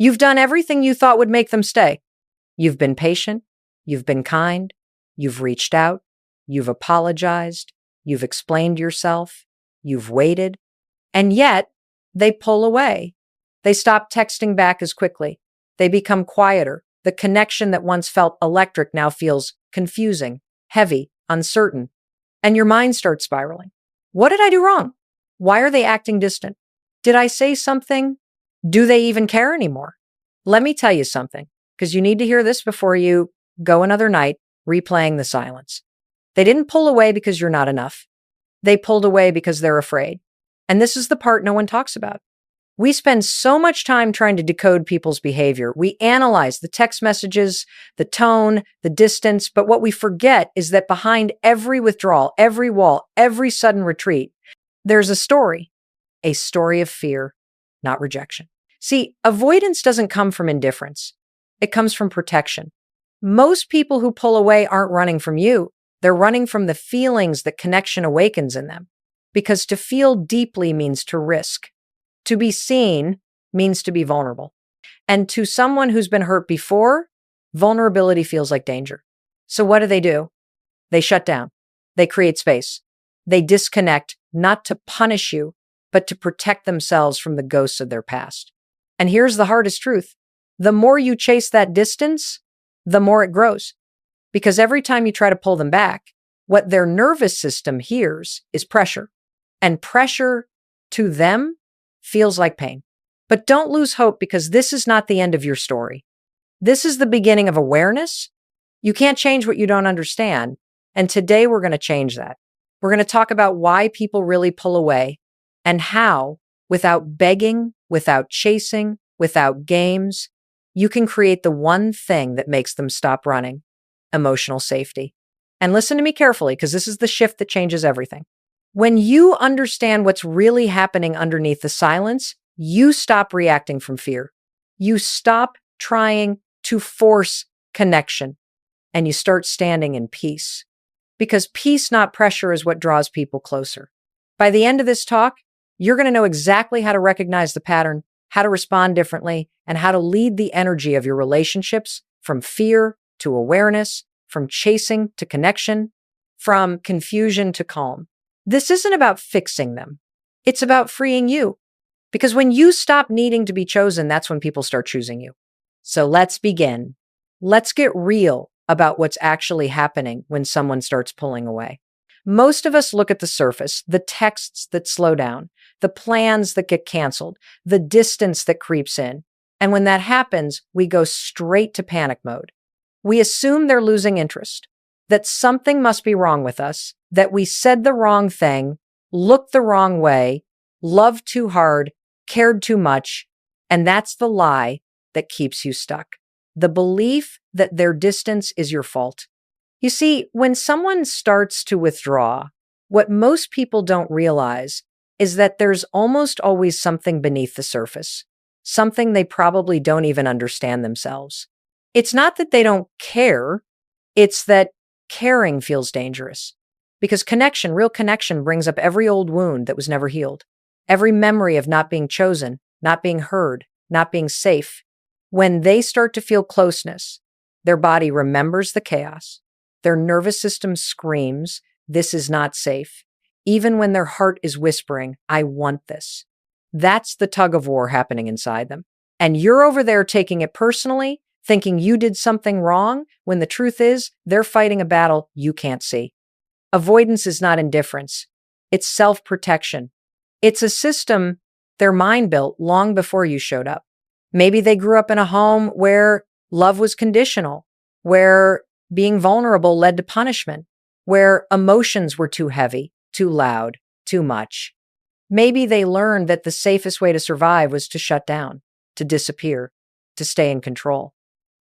You've done everything you thought would make them stay. You've been patient. You've been kind. You've reached out. You've apologized. You've explained yourself. You've waited. And yet, they pull away. They stop texting back as quickly. They become quieter. The connection that once felt electric now feels confusing, heavy, uncertain. And your mind starts spiraling. What did I do wrong? Why are they acting distant? Did I say something? Do they even care anymore? Let me tell you something, because you need to hear this before you go another night replaying the silence. They didn't pull away because you're not enough. They pulled away because they're afraid. And this is the part no one talks about. We spend so much time trying to decode people's behavior. We analyze the text messages, the tone, the distance, but what we forget is that behind every withdrawal, every wall, every sudden retreat, there's a story of fear, not rejection. See, avoidance doesn't come from indifference. It comes from protection. Most people who pull away aren't running from you. They're running from the feelings that connection awakens in them. Because to feel deeply means to risk. To be seen means to be vulnerable. And to someone who's been hurt before, vulnerability feels like danger. So what do? They shut down. They create space. They disconnect, not to punish you, but to protect themselves from the ghosts of their past. And here's the hardest truth. The more you chase that distance, the more it grows. Because every time you try to pull them back, what their nervous system hears is pressure. And pressure to them feels like pain. But don't lose hope, because this is not the end of your story. This is the beginning of awareness. You can't change what you don't understand. And today we're going to change that. We're going to talk about why people really pull away and how, without begging, without chasing, without games, you can create the one thing that makes them stop running: emotional safety. And listen to me carefully, because this is the shift that changes everything. When you understand what's really happening underneath the silence, you stop reacting from fear. You stop trying to force connection, and you start standing in peace. Because peace, not pressure, is what draws people closer. By the end of this talk, you're going to know exactly how to recognize the pattern, how to respond differently, and how to lead the energy of your relationships from fear to awareness, from chasing to connection, from confusion to calm. This isn't about fixing them. It's about freeing you. Because when you stop needing to be chosen, that's when people start choosing you. So let's begin. Let's get real about what's actually happening when someone starts pulling away. Most of us look at the surface, the texts that slow down, the plans that get canceled, the distance that creeps in. And when that happens, we go straight to panic mode. We assume they're losing interest, that something must be wrong with us, that we said the wrong thing, looked the wrong way, loved too hard, cared too much, and that's the lie that keeps you stuck. The belief that their distance is your fault. You see, when someone starts to withdraw, what most people don't realize is that there's almost always something beneath the surface, something they probably don't even understand themselves. It's not that they don't care, it's that caring feels dangerous. Because connection, real connection, brings up every old wound that was never healed, every memory of not being chosen, not being heard, not being safe. When they start to feel closeness, their body remembers the chaos. Their nervous system screams, "This is not safe," even when their heart is whispering, "I want this." That's the tug of war happening inside them. And you're over there taking it personally, thinking you did something wrong, when the truth is they're fighting a battle you can't see. Avoidance is not indifference. It's self-protection. It's a system their mind built long before you showed up. Maybe they grew up in a home where love was conditional, where being vulnerable led to punishment, where emotions were too heavy, too loud, too much. Maybe they learned that the safest way to survive was to shut down, to disappear, to stay in control.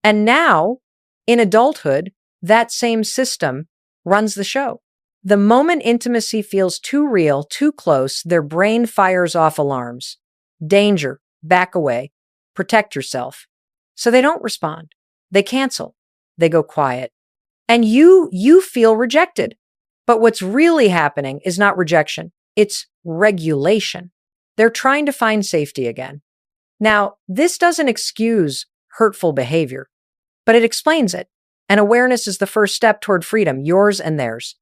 And now, in adulthood, that same system runs the show. The moment intimacy feels too real, too close, their brain fires off alarms. Danger, back away, protect yourself. So they don't respond. They cancel. They go quiet. And you feel rejected. But what's really happening is not rejection. It's regulation. They're trying to find safety again. Now, this doesn't excuse hurtful behavior, but it explains it. And awareness is the first step toward freedom, yours and theirs.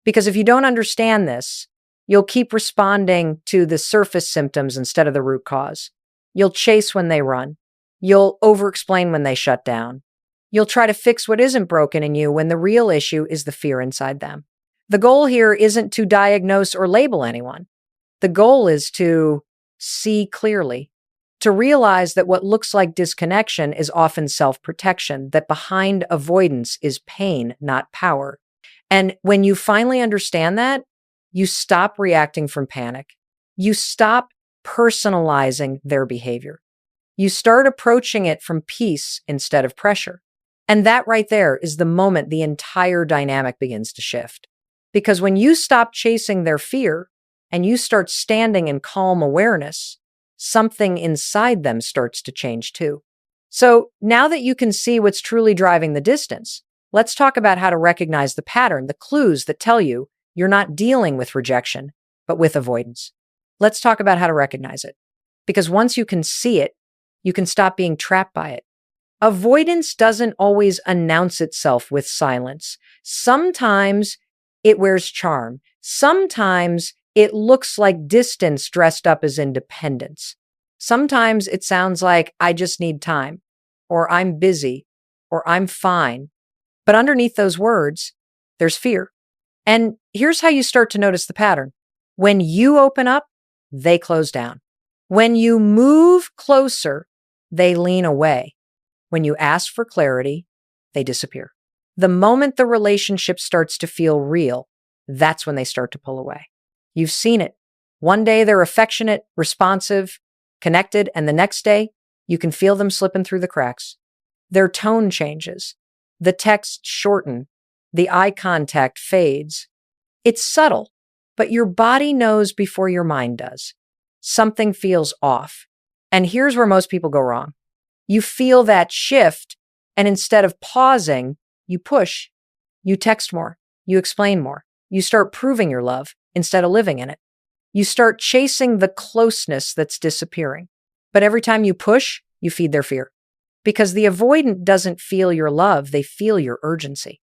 Because if you don't understand this, you'll keep responding to the surface symptoms instead of the root cause. You'll chase when they run. You'll over-explain when they shut down. You'll try to fix what isn't broken in you when the real issue is the fear inside them. The goal here isn't to diagnose or label anyone. The goal is to see clearly, to realize that what looks like disconnection is often self-protection, that behind avoidance is pain, not power. And when you finally understand that, you stop reacting from panic. You stop personalizing their behavior. You start approaching it from peace instead of pressure. And that right there is the moment the entire dynamic begins to shift. Because when you stop chasing their fear and you start standing in calm awareness, something inside them starts to change too. So now that you can see what's truly driving the distance, let's talk about how to recognize the pattern, the clues that tell you you're not dealing with rejection, but with avoidance. Let's talk about how to recognize it. Because once you can see it, you can stop being trapped by it. Avoidance doesn't always announce itself with silence. Sometimes it wears charm. Sometimes it looks like distance dressed up as independence. Sometimes it sounds like, I just need time, or I'm busy, or I'm fine. But underneath those words, there's fear. And here's how you start to notice the pattern. When you open up, they close down. When you move closer, they lean away. When you ask for clarity, they disappear. The moment the relationship starts to feel real, that's when they start to pull away. You've seen it. One day they're affectionate, responsive, connected, and the next day you can feel them slipping through the cracks. Their tone changes. The texts shorten. The eye contact fades. It's subtle, but your body knows before your mind does. Something feels off. And here's where most people go wrong. You feel that shift, and instead of pausing, you push. You text more. You explain more. You start proving your love instead of living in it. You start chasing the closeness that's disappearing. But every time you push, you feed their fear. Because the avoidant doesn't feel your love, they feel your urgency.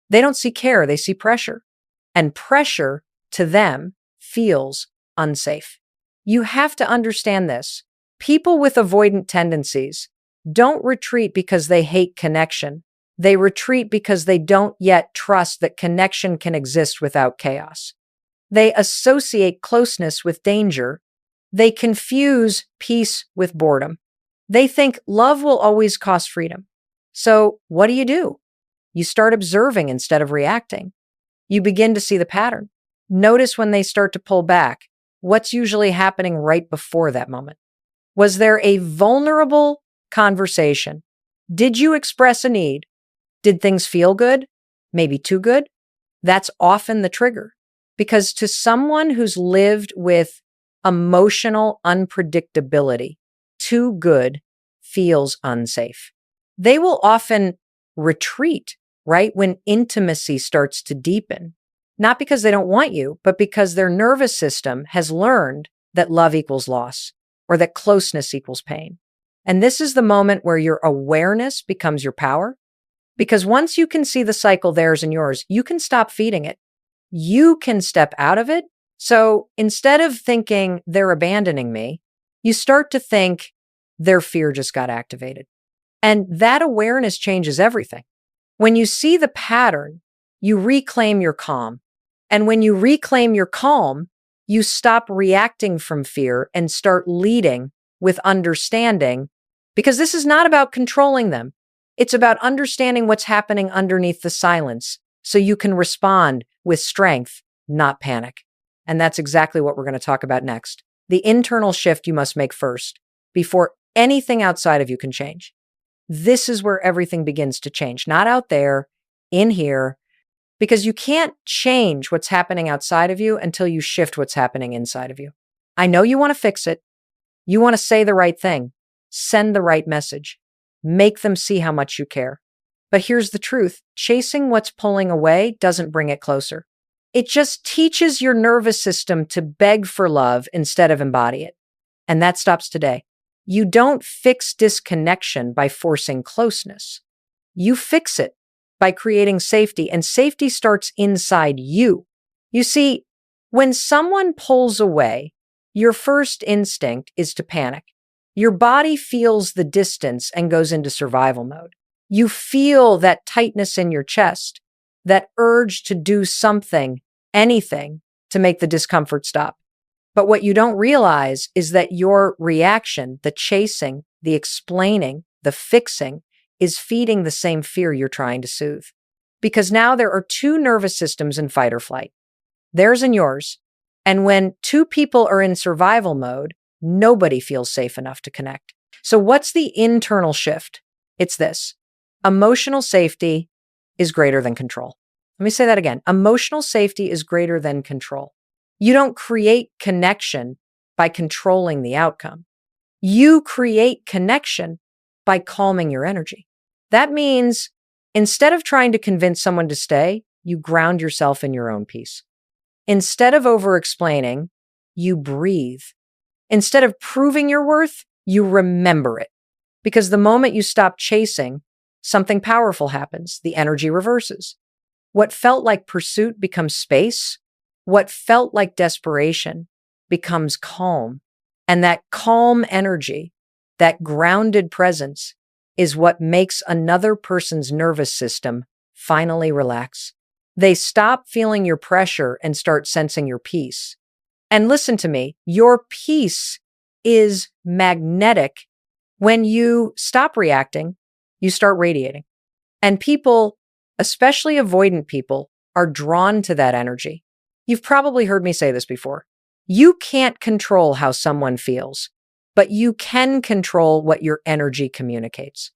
They don't see care, they see pressure. And pressure, to them, feels unsafe. You have to understand this. People with avoidant tendencies don't retreat because they hate connection. They retreat because they don't yet trust that connection can exist without chaos. They associate closeness with danger. They confuse peace with boredom. They think love will always cost freedom. So what do? You start observing instead of reacting. You begin to see the pattern. Notice when they start to pull back. What's usually happening right before that moment? Was there a vulnerable conversation? Did you express a need? Did things feel good? Maybe too good? That's often the trigger. Because to someone who's lived with emotional unpredictability, too good feels unsafe. They will often retreat, right, when intimacy starts to deepen. Not because they don't want you, but because their nervous system has learned that love equals loss or that closeness equals pain. And this is the moment where your awareness becomes your power. Because once you can see the cycle, theirs and yours, you can stop feeding it. You can step out of it. So instead of thinking they're abandoning me, you start to think their fear just got activated. And that awareness changes everything. When you see the pattern, you reclaim your calm. And when you reclaim your calm, you stop reacting from fear and start leading with understanding, because this is not about controlling them. It's about understanding what's happening underneath the silence so you can respond with strength, not panic. And that's exactly what we're going to talk about next. The internal shift you must make first before anything outside of you can change. This is where everything begins to change, not out there, in here, because you can't change what's happening outside of you until you shift what's happening inside of you. I know you want to fix it. You want to say the right thing, send the right message, make them see how much you care. But here's the truth. Chasing what's pulling away doesn't bring it closer. It just teaches your nervous system to beg for love instead of embody it. And that stops today. You don't fix disconnection by forcing closeness. You fix it by creating safety, and safety starts inside you. You see, when someone pulls away, your first instinct is to panic. Your body feels the distance and goes into survival mode. You feel that tightness in your chest, that urge to do something, anything, to make the discomfort stop. But what you don't realize is that your reaction, the chasing, the explaining, the fixing, is feeding the same fear you're trying to soothe. Because now there are two nervous systems in fight or flight, theirs and yours. And when two people are in survival mode, nobody feels safe enough to connect. So what's the internal shift? It's this: emotional safety is greater than control. Let me say that again. Emotional safety is greater than control. You don't create connection by controlling the outcome. You create connection by calming your energy. That means instead of trying to convince someone to stay, you ground yourself in your own peace. Instead of over-explaining, you breathe. Instead of proving your worth, you remember it. Because the moment you stop chasing, something powerful happens. The energy reverses. What felt like pursuit becomes space. What felt like desperation becomes calm. And that calm energy, that grounded presence, is what makes another person's nervous system finally relax. They stop feeling your pressure and start sensing your peace. And listen to me, your peace is magnetic. When you stop reacting, you start radiating. And people, especially avoidant people, are drawn to that energy. You've probably heard me say this before. You can't control how someone feels, but you can control what your energy communicates.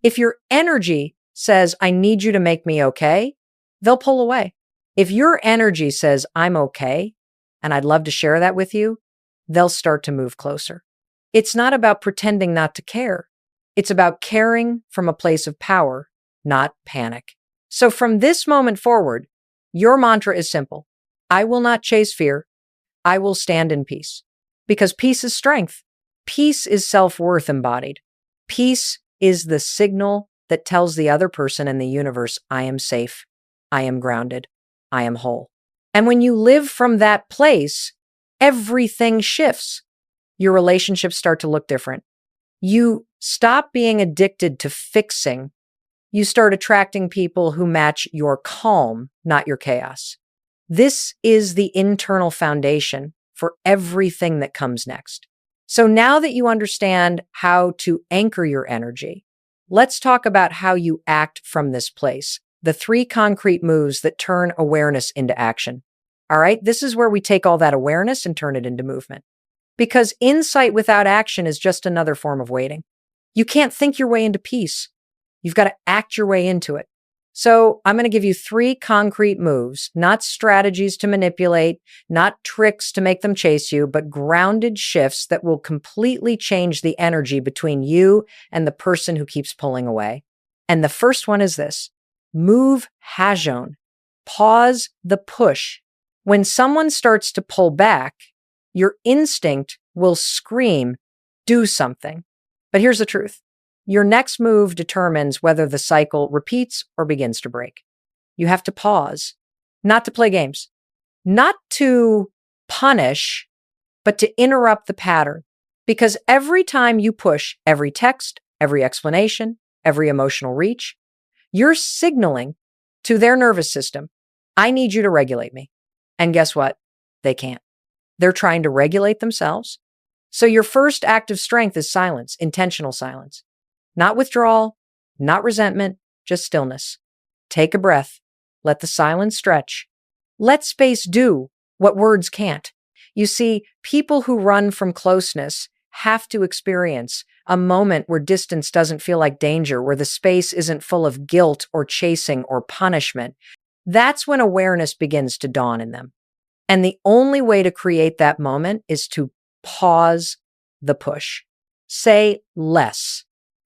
If your energy says, I need you to make me okay, they'll pull away. If your energy says, I'm okay, and I'd love to share that with you, they'll start to move closer. It's not about pretending not to care. It's about caring from a place of power, not panic. So from this moment forward, your mantra is simple. I will not chase fear. I will stand in peace. Because peace is strength. Peace is self-worth embodied. Peace is the signal that tells the other person in the universe, I am safe. I am grounded. I am whole. And when you live from that place, everything shifts. Your relationships start to look different. You stop being addicted to fixing. You start attracting people who match your calm, not your chaos. This is the internal foundation for everything that comes next. So now that you understand how to anchor your energy, let's talk about how you act from this place. The 3 concrete moves that turn awareness into action. All right, this is where we take all that awareness and turn it into movement. Because insight without action is just another form of waiting. You can't think your way into peace. You've got to act your way into it. So I'm going to give you 3 concrete moves, not strategies to manipulate, not tricks to make them chase you, but grounded shifts that will completely change the energy between you and the person who keeps pulling away. And the first one is this. Move hajon. Pause the push. When someone starts to pull back, your instinct will scream, do something. But here's the truth. Your next move determines whether the cycle repeats or begins to break. You have to pause, not to play games, not to punish, but to interrupt the pattern. Because every time you push, every text, every explanation, every emotional reach, you're signaling to their nervous system, I need you to regulate me. And guess what? They can't. They're trying to regulate themselves. So your first act of strength is silence, intentional silence. Not withdrawal, not resentment, just stillness. Take a breath. Let the silence stretch. Let space do what words can't. You see, people who run from closeness have to experience a moment where distance doesn't feel like danger, where the space isn't full of guilt or chasing or punishment. That's when awareness begins to dawn in them. And the only way to create that moment is to pause the push. Say less.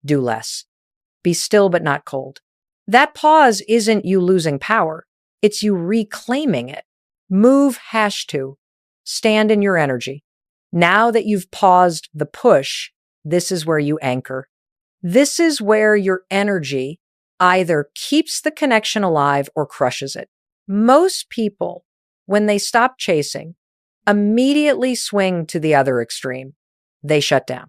Do less. Be still but not cold. That pause isn't you losing power. It's you reclaiming it. Move #2. Stand in your energy. Now that you've paused the push, this is where you anchor. This is where your energy either keeps the connection alive or crushes it. Most people, when they stop chasing, immediately swing to the other extreme. They shut down.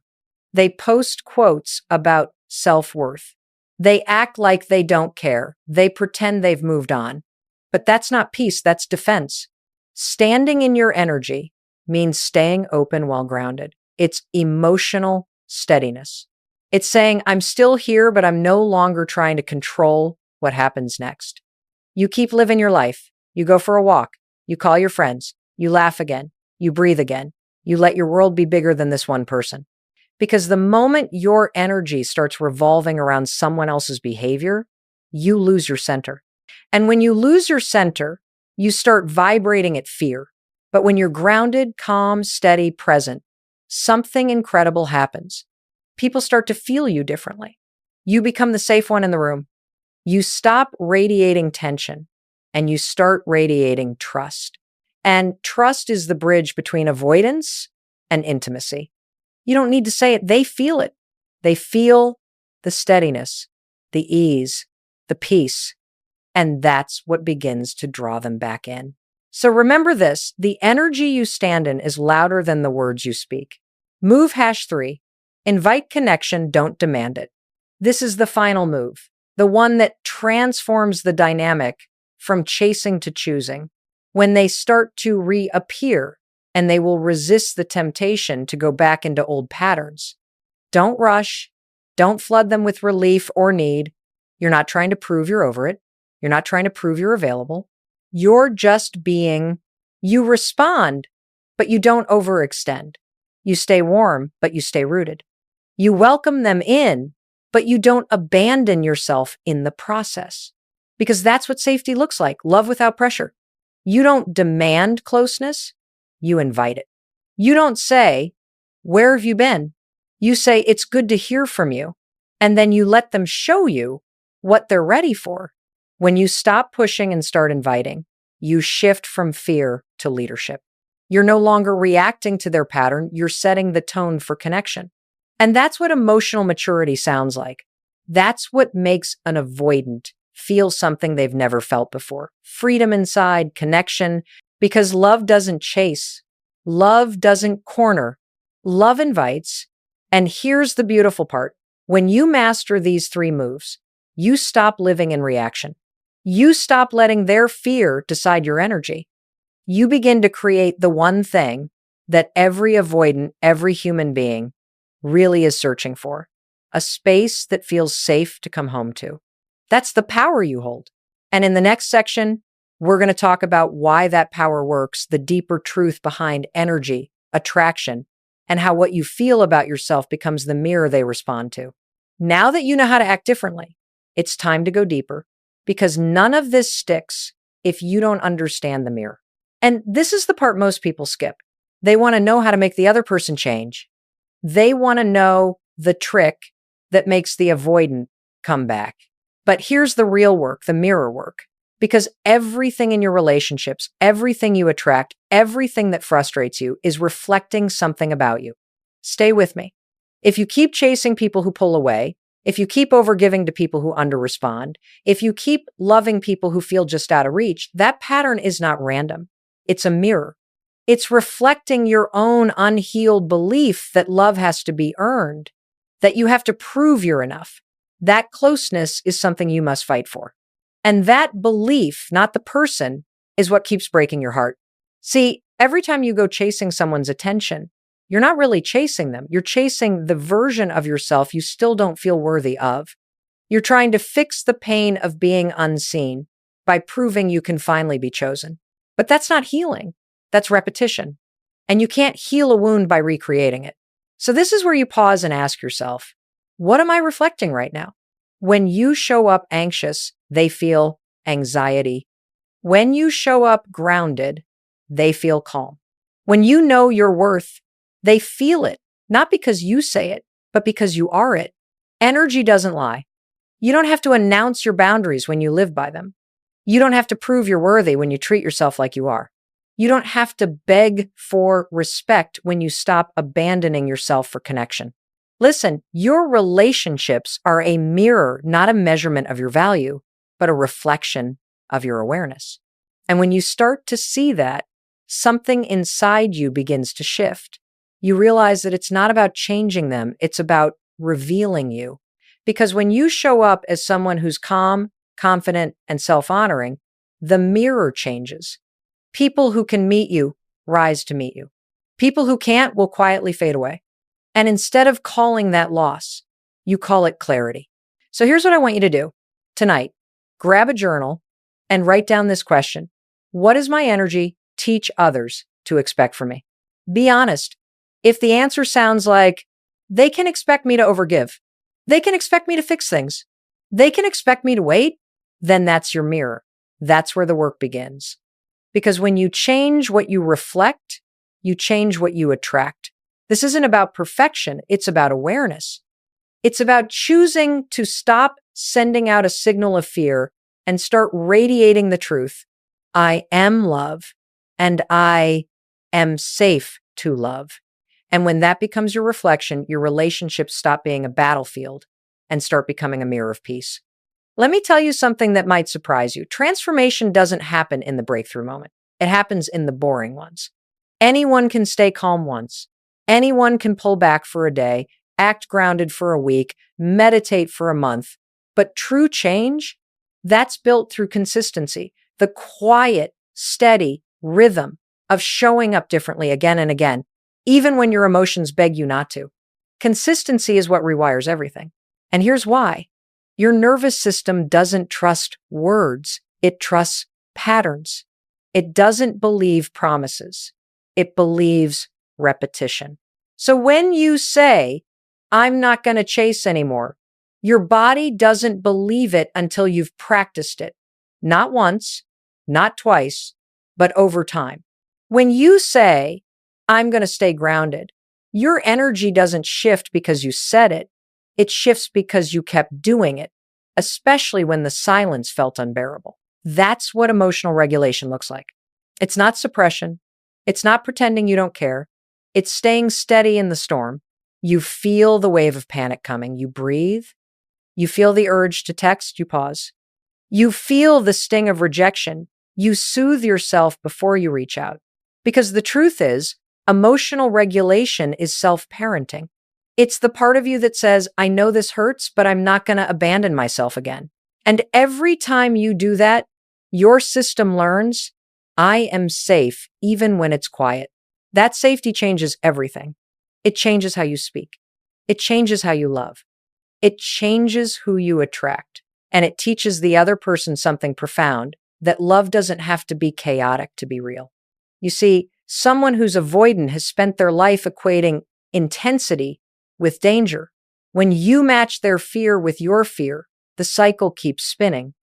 They post quotes about self-worth. They act like they don't care. They pretend they've moved on. But that's not peace, that's defense. Standing in your energy means staying open while grounded. It's emotional steadiness. It's saying, I'm still here, but I'm no longer trying to control what happens next. You keep living your life. You go for a walk. You call your friends. You laugh again. You breathe again. You let your world be bigger than this one person. Because the moment your energy starts revolving around someone else's behavior, you lose your center. And when you lose your center, you start vibrating at fear. But when you're grounded, calm, steady, present, something incredible happens. People start to feel you differently. You become the safe one in the room. You stop radiating tension and you start radiating trust. And trust is the bridge between avoidance and intimacy. You don't need to say it. They feel it. They feel the steadiness, the ease, the peace. And that's what begins to draw them back in. So remember this, the energy you stand in is louder than the words you speak. Move #3. Invite connection, don't demand it. This is the final move, the one that transforms the dynamic from chasing to choosing. When they start to reappear and they will resist the temptation to go back into old patterns. Don't rush. Don't flood them with relief or need. You're not trying to prove you're over it. You're not trying to prove you're available. You're just being, you respond, but you don't overextend. You stay warm, but you stay rooted. You welcome them in, but you don't abandon yourself in the process. Because that's what safety looks like, love without pressure. You don't demand closeness, you invite it. You don't say, where have you been? You say, it's good to hear from you. And then you let them show you what they're ready for. When you stop pushing and start inviting, you shift from fear to leadership. You're no longer reacting to their pattern, you're setting the tone for connection. And that's what emotional maturity sounds like. That's what makes an avoidant feel something they've never felt before. Freedom inside, connection, because love doesn't chase. Love doesn't corner. Love invites. And here's the beautiful part. When you master these 3 moves, you stop living in reaction. You stop letting their fear decide your energy. You begin to create the one thing that every avoidant, every human being really is searching for, a space that feels safe to come home to. That's the power you hold. And in the next section, we're going to talk about why that power works, the deeper truth behind energy, attraction, and how what you feel about yourself becomes the mirror they respond to. Now that you know how to act differently, it's time to go deeper, because none of this sticks if you don't understand the mirror. And this is the part most people skip. They want to know how to make the other person change. They want to know the trick that makes the avoidant come back. But here's the real work, the mirror work. Because everything in your relationships, everything you attract, everything that frustrates you is reflecting something about you. Stay with me. If you keep chasing people who pull away, if you keep overgiving to people who underrespond, if you keep loving people who feel just out of reach, that pattern is not random. It's a mirror. It's reflecting your own unhealed belief that love has to be earned, that you have to prove you're enough. That closeness is something you must fight for. And that belief, not the person, is what keeps breaking your heart. See, every time you go chasing someone's attention, you're not really chasing them. You're chasing the version of yourself you still don't feel worthy of. You're trying to fix the pain of being unseen by proving you can finally be chosen. But that's not healing. That's repetition. And you can't heal a wound by recreating it. So this is where you pause and ask yourself, what am I reflecting right now? When you show up anxious, they feel anxiety. When you show up grounded, they feel calm. When you know your worth, they feel it, not because you say it, but because you are it. Energy doesn't lie. You don't have to announce your boundaries when you live by them. You don't have to prove you're worthy when you treat yourself like you are. You don't have to beg for respect when you stop abandoning yourself for connection. Listen, your relationships are a mirror, not a measurement of your value, but a reflection of your awareness. And when you start to see that, something inside you begins to shift. You realize that it's not about changing them, it's about revealing you. Because when you show up as someone who's calm, confident, and self-honoring, the mirror changes. People who can meet you rise to meet you. People who can't will quietly fade away. And instead of calling that loss, you call it clarity. So here's what I want you to do tonight. Grab a journal and write down this question. What does my energy teach others to expect from me? Be honest. If the answer sounds like, they can expect me to overgive, they can expect me to fix things, they can expect me to wait, then that's your mirror. That's where the work begins. Because when you change what you reflect, you change what you attract. This isn't about perfection, it's about awareness. It's about choosing to stop sending out a signal of fear and start radiating the truth. I am love, and I am safe to love. And when that becomes your reflection, your relationships stop being a battlefield and start becoming a mirror of peace. Let me tell you something that might surprise you. Transformation doesn't happen in the breakthrough moment. It happens in the boring ones. Anyone can stay calm once. Anyone can pull back for a day, act grounded for a week, meditate for a month. But true change, that's built through consistency, the quiet, steady rhythm of showing up differently again and again, even when your emotions beg you not to. Consistency is what rewires everything. And here's why. Your nervous system doesn't trust words. It trusts patterns. It doesn't believe promises. It believes repetition. So when you say, I'm not going to chase anymore, your body doesn't believe it until you've practiced it. Not once, not twice, but over time. When you say, I'm going to stay grounded, your energy doesn't shift because you said it. It shifts because you kept doing it, especially when the silence felt unbearable. That's what emotional regulation looks like. It's not suppression. It's not pretending you don't care. It's staying steady in the storm. You feel the wave of panic coming. You breathe. You feel the urge to text. You pause. You feel the sting of rejection. You soothe yourself before you reach out. Because the truth is, emotional regulation is self-parenting. It's the part of you that says, I know this hurts, but I'm not going to abandon myself again. And every time you do that, your system learns, I am safe even when it's quiet. That safety changes everything. It changes how you speak. It changes how you love. It changes who you attract. And it teaches the other person something profound, that love doesn't have to be chaotic to be real. You see, someone who's avoidant has spent their life equating intensity with danger. When you match their fear with your fear, the cycle keeps spinning.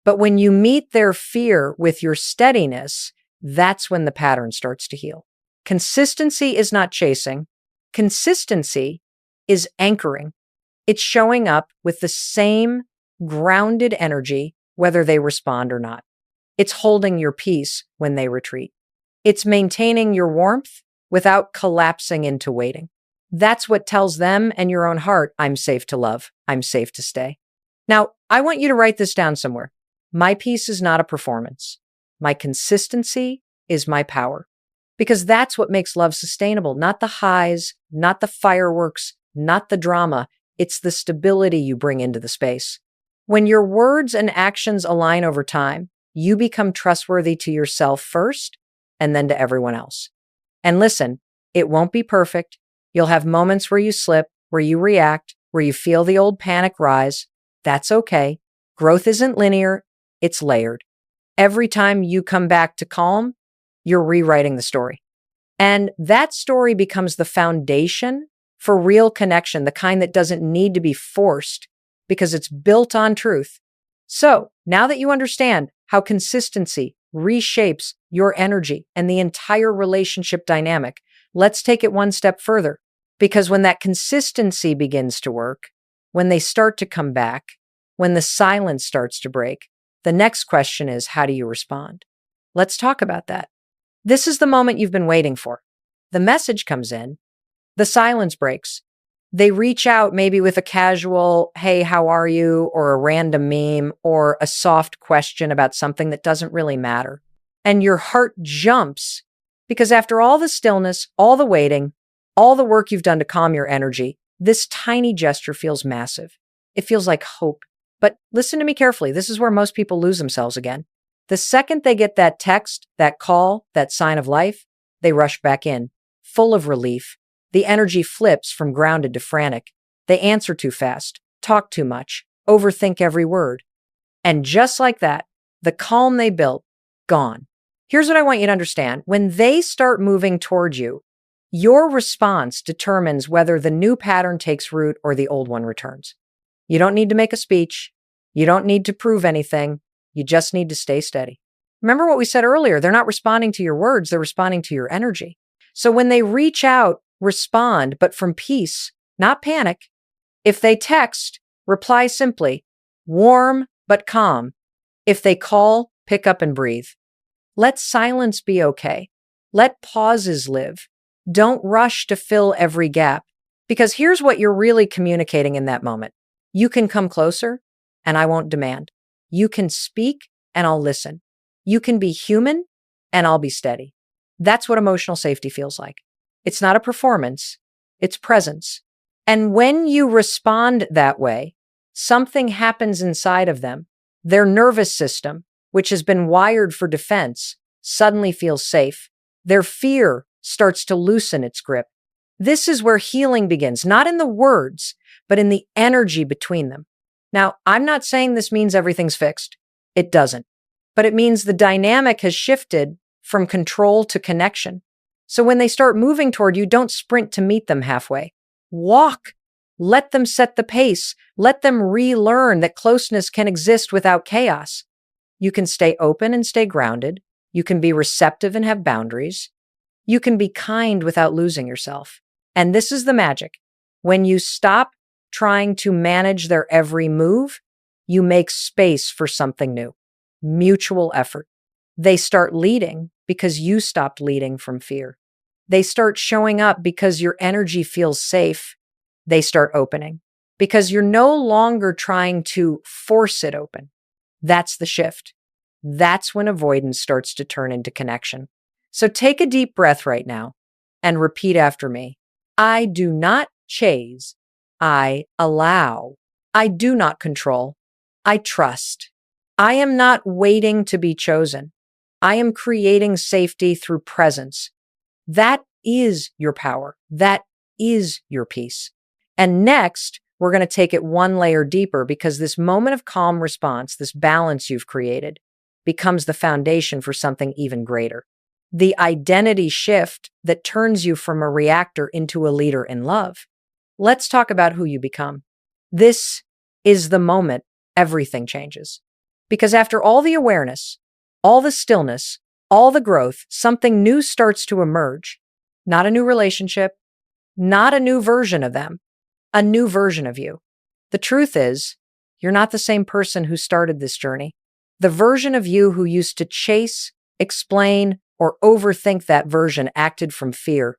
But when you meet their fear with your steadiness, that's when the pattern starts to heal. Consistency is not chasing. Consistency is anchoring. It's showing up with the same grounded energy, whether they respond or not. It's holding your peace when they retreat. It's maintaining your warmth without collapsing into waiting. That's what tells them and your own heart, I'm safe to love. I'm safe to stay. Now, I want you to write this down somewhere. My peace is not a performance. My consistency is my power. Because that's what makes love sustainable. Not the highs, not the fireworks, not the drama. It's the stability you bring into the space. When your words and actions align over time, you become trustworthy to yourself first and then to everyone else. And listen, it won't be perfect. You'll have moments where you slip, where you react, where you feel the old panic rise. That's okay. Growth isn't linear, it's layered. Every time you come back to calm, you're rewriting the story. And that story becomes the foundation for real connection, the kind that doesn't need to be forced because it's built on truth. So now that you understand how consistency reshapes your energy and the entire relationship dynamic, let's take it one step further. Because when that consistency begins to work, when they start to come back, when the silence starts to break, the next question is, how do you respond? Let's talk about that. This is the moment you've been waiting for. The message comes in, the silence breaks, They reach out maybe with a casual, hey, how are you? Or a random meme or a soft question about something that doesn't really matter. And your heart jumps because after all the stillness, all the waiting, all the work you've done to calm your energy, this tiny gesture feels massive. It feels like hope. But listen to me carefully. This is where most people lose themselves again. The second they get that text, that call, that sign of life, they rush back in, full of relief. The energy flips from grounded to frantic. They answer too fast, talk too much, overthink every word. And just like that, the calm they built, gone. Here's what I want you to understand. When they start moving toward you, your response determines whether the new pattern takes root or the old one returns. You don't need to make a speech. You don't need to prove anything. You just need to stay steady. Remember what we said earlier. They're not responding to your words. They're responding to your energy. So when they reach out, respond, but from peace, not panic. If they text, reply simply, warm but calm. If they call, pick up and breathe. Let silence be okay. Let pauses live. Don't rush to fill every gap. Because here's what you're really communicating in that moment. You can come closer, and I won't demand. You can speak, and I'll listen. You can be human, and I'll be steady. That's what emotional safety feels like. It's not a performance, it's presence. And when you respond that way, something happens inside of them. Their nervous system, which has been wired for defense, suddenly feels safe. Their fear starts to loosen its grip. This is where healing begins, not in the words, but in the energy between them. Now, I'm not saying this means everything's fixed. It doesn't. But it means the dynamic has shifted from control to connection. So when they start moving toward you, don't sprint to meet them halfway. Walk. Let them set the pace. Let them relearn that closeness can exist without chaos. You can stay open and stay grounded. You can be receptive and have boundaries. You can be kind without losing yourself. And this is the magic. When you stop trying to manage their every move, you make space for something new. Mutual effort. They start leading because you stopped leading from fear. They start showing up because your energy feels safe. They start opening because you're no longer trying to force it open. That's the shift. That's when avoidance starts to turn into connection. So take a deep breath right now and repeat after me. I do not chase. I allow. I do not control. I trust. I am not waiting to be chosen. I am creating safety through presence. That is your power. That is your peace. And next, we're going to take it one layer deeper because this moment of calm response, this balance you've created, becomes the foundation for something even greater. The identity shift that turns you from a reactor into a leader in love. Let's talk about who you become. This is the moment everything changes. Because after all the awareness, all the stillness, all the growth, something new starts to emerge. Not a new relationship, not a new version of them, a new version of you. The truth is, you're not the same person who started this journey. The version of you who used to chase, explain, or overthink that version acted from fear.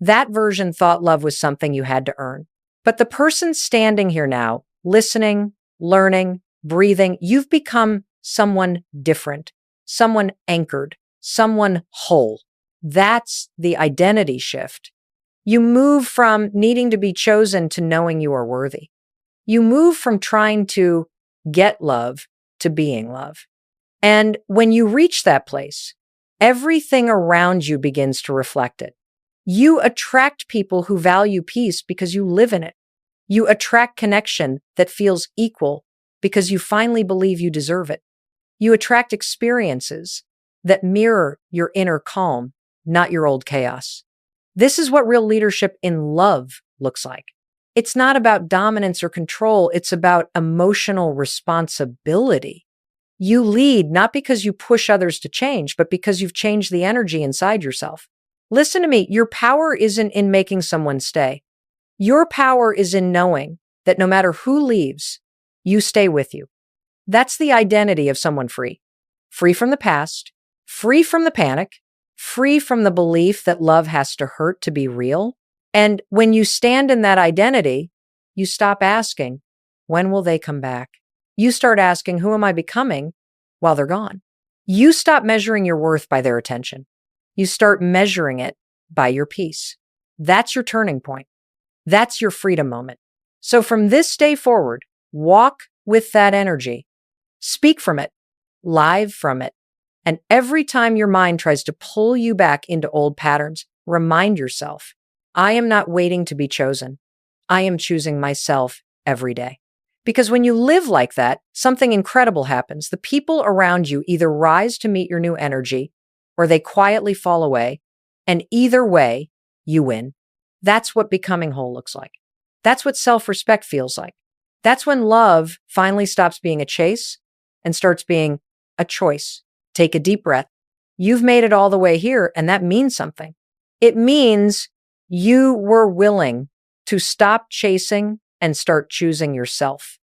That version thought love was something you had to earn. But the person standing here now, listening, learning, breathing, you've become someone different, someone anchored, someone whole. That's the identity shift. You move from needing to be chosen to knowing you are worthy. You move from trying to get love to being love. And when you reach that place, everything around you begins to reflect it. You attract people who value peace because you live in it. You attract connection that feels equal because you finally believe you deserve it. You attract experiences that mirror your inner calm, not your old chaos. This is what real leadership in love looks like. It's not about dominance or control. It's about emotional responsibility. You lead not because you push others to change, but because you've changed the energy inside yourself. Listen to me. Your power isn't in making someone stay. Your power is in knowing that no matter who leaves, you stay with you. That's the identity of someone free. Free from the past, free from the panic, free from the belief that love has to hurt to be real. And when you stand in that identity, you stop asking, when will they come back? You start asking, who am I becoming while they're gone? You stop measuring your worth by their attention. You start measuring it by your peace. That's your turning point. That's your freedom moment. So from this day forward, walk with that energy, speak from it, live from it. And every time your mind tries to pull you back into old patterns, remind yourself, I am not waiting to be chosen. I am choosing myself every day. Because when you live like that, something incredible happens. The people around you either rise to meet your new energy or they quietly fall away. And either way, you win. That's what becoming whole looks like. That's what self-respect feels like. That's when love finally stops being a chase and starts being a choice. Take a deep breath. You've made it all the way here, and that means something. It means you were willing to stop chasing and start choosing yourself.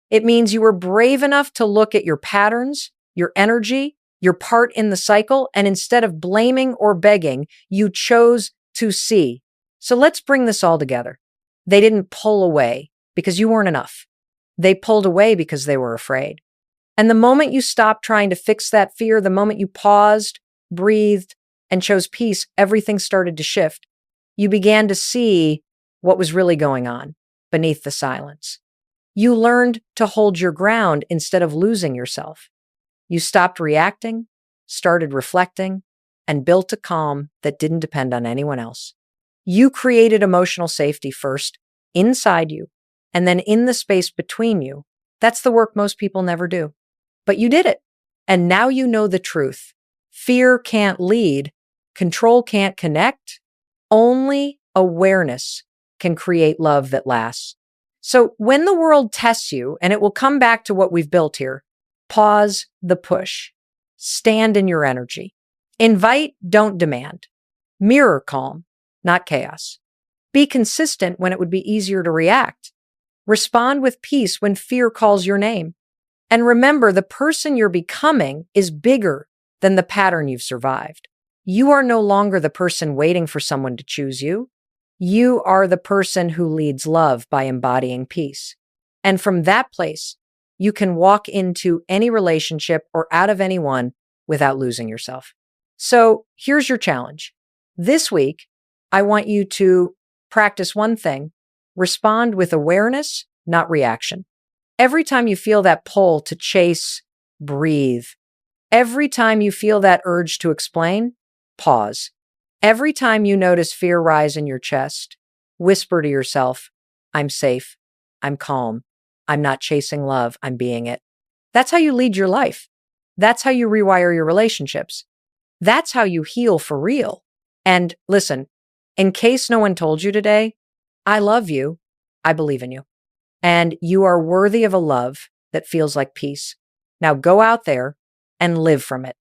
It means you were brave enough to look at your patterns, your energy, your part in the cycle, and instead of blaming or begging, you chose to see. So let's bring this all together. They didn't pull away because you weren't enough. They pulled away because they were afraid. And the moment you stopped trying to fix that fear, the moment you paused, breathed, and chose peace, everything started to shift. You began to see what was really going on beneath the silence. You learned to hold your ground instead of losing yourself. You stopped reacting, started reflecting, and built a calm that didn't depend on anyone else. You created emotional safety first, inside you, and then in the space between you. That's the work most people never do. But you did it. And now you know the truth. Fear can't lead. Control can't connect. Only awareness can create love that lasts. So when the world tests you, and it will come back to what we've built here, pause the push. Stand in your energy. Invite, don't demand. Mirror calm, not chaos. Be consistent when it would be easier to react. Respond with peace when fear calls your name. And remember, the person you're becoming is bigger than the pattern you've survived. You are no longer the person waiting for someone to choose you. You are the person who leads love by embodying peace. And from that place, you can walk into any relationship or out of anyone without losing yourself. So here's your challenge. This week, I want you to practice one thing. Respond with awareness, not reaction. Every time you feel that pull to chase, breathe. Every time you feel that urge to explain, pause. Every time you notice fear rise in your chest, whisper to yourself, I'm safe, I'm calm, I'm not chasing love, I'm being it. That's how you lead your life. That's how you rewire your relationships. That's how you heal for real. And listen, in case no one told you today, I love you, I believe in you. And you are worthy of a love that feels like peace. Now go out there and live from it.